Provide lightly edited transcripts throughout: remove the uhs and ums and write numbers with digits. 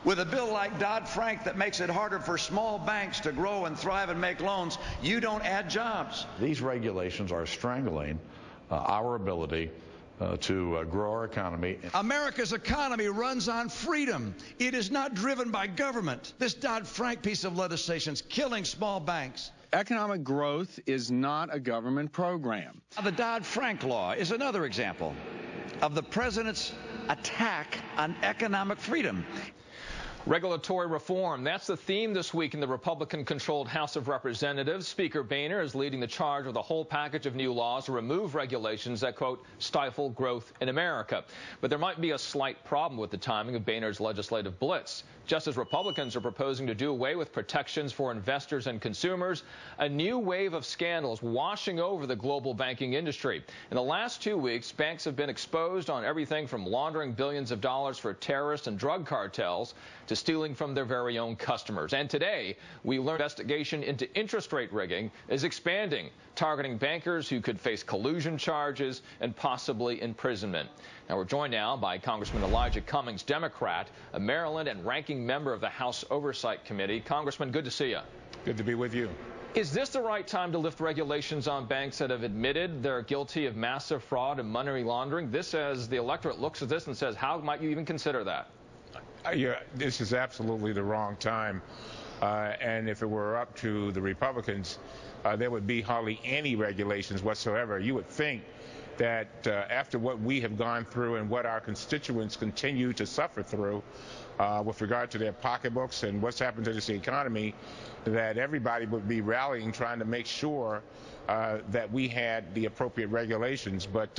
With a bill like Dodd-Frank that makes it harder for small banks to grow and thrive and make loans, you don't add jobs. These regulations are strangling our ability to grow our economy. America's economy runs on freedom. It is not driven by government. This Dodd-Frank piece of legislation is killing small banks. Economic growth is not a government program. The Dodd-Frank law is another example of the president's attack on economic freedom. Regulatory reform, that's the theme this week in the Republican-controlled House of Representatives. Speaker Boehner is leading the charge with a whole package of new laws to remove regulations that, quote, stifle growth in America. But there might be a slight problem with the timing of Boehner's legislative blitz. Just as Republicans are proposing to do away with protections for investors and consumers, a new wave of scandals washing over the global banking industry. In the last 2 weeks, banks have been exposed on everything from laundering billions of dollars for terrorist and drug cartels to stealing from their very own customers. And today, we learned investigation into interest rate rigging is expanding, targeting bankers who could face collusion charges and possibly imprisonment. Now, we're joined now by Congressman Elijah Cummings, Democrat, a Maryland and ranking member of the House Oversight Committee. Congressman, good to see you. Good to be with you. Is this the right time to lift regulations on banks that have admitted they're guilty of massive fraud and money laundering? This, as the electorate looks at this and says, how might you even consider that? This is absolutely the wrong time. And if it were up to the Republicans, there would be hardly any regulations whatsoever. You would think that after what we have gone through and what our constituents continue to suffer through with regard to their pocketbooks and what's happened to this economy, that everybody would be rallying, trying to make sure that we had the appropriate regulations. But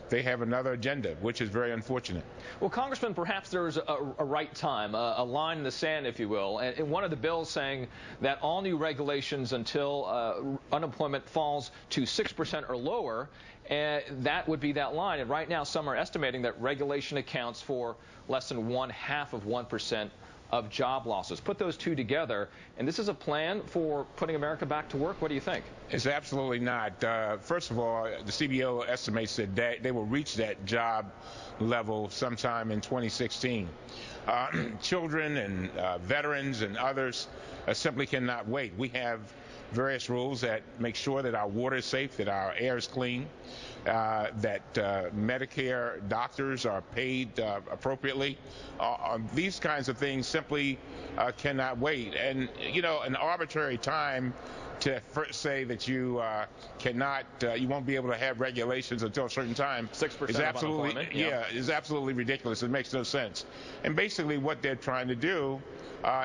they have another agenda, which is very unfortunate. Well, Congressman, perhaps there's a right time, a line in the sand, if you will. And one of the bills saying that all new regulations until unemployment falls to 6% or lower, that would be that line. And right now, some are estimating that regulation accounts for less than 1/2% of job losses. Put those two together, and this is a plan for putting America back to work. What do you think? It's absolutely not. First of all, the CBO estimates that they will reach that job level sometime in 2016. Children and veterans and others simply cannot wait. We have various rules that make sure that our water is safe, that our air is clean, that Medicare doctors are paid appropriately. These kinds of things simply cannot wait. And, you know, an arbitrary time to say that you cannot, you won't be able to have regulations until a certain time 6% is absolutely, of unemployment. Is absolutely ridiculous. It makes no sense. And basically what they're trying to do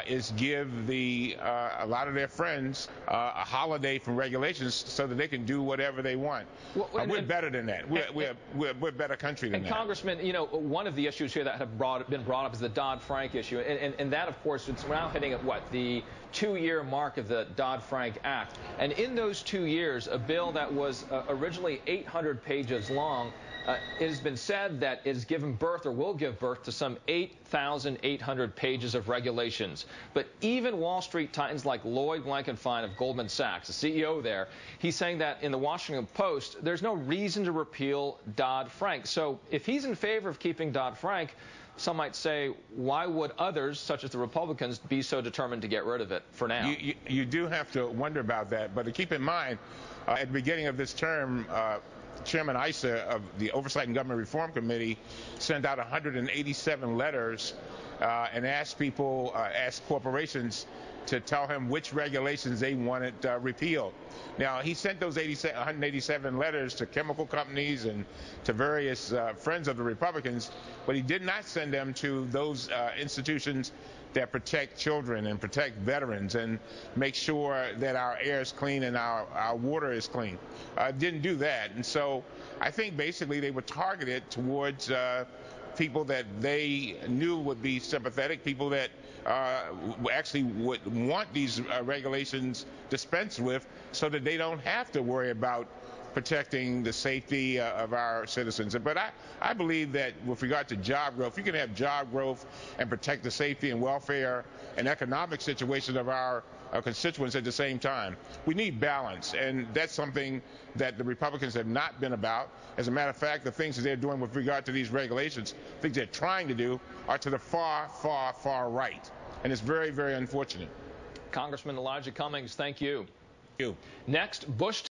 is give a lot of their friends a holiday from regulations so that they can do whatever they want. Well, we're better than that. We're a better country than that. And Congressman, you know, one of the issues here that have been brought up is the Dodd-Frank issue. And that, of course, it's now hitting at what? The 2-year mark of the Dodd-Frank Act. And in those 2 years, a bill that was originally 800 pages long, it has been said that it has given birth or will give birth to some 8,800 pages of regulations. But even Wall Street titans like Lloyd Blankfein of Goldman Sachs, the CEO there, he's saying that in the Washington Post, there's no reason to repeal Dodd-Frank. So if he's in favor of keeping Dodd-Frank, some might say, why would others, such as the Republicans, be so determined to get rid of it for now? You do have to wonder about that. But to keep in mind, at the beginning of this term, Chairman Issa of the Oversight and Government Reform Committee sent out 187 letters and asked corporations to tell him which regulations they wanted repealed. Now, he sent those 187 letters to chemical companies and to various friends of the Republicans, but he did not send them to those institutions that protect children and protect veterans and make sure that our air is clean and our water is clean. Didn't do that. And so I think basically they were targeted towards people that they knew would be sympathetic, people that actually would want these regulations dispensed with so that they don't have to worry about protecting the safety of our citizens. But I believe that with regard to job growth, you can have job growth and protect the safety and welfare and economic situations of our constituents at the same time. We need balance, and that's something that the Republicans have not been about. As a matter of fact, the things that they're doing with regard to these regulations, things they're trying to do, are to the far, far, far right. And it's very, very unfortunate. Congressman Elijah Cummings, thank you. Thank you. Next, Bush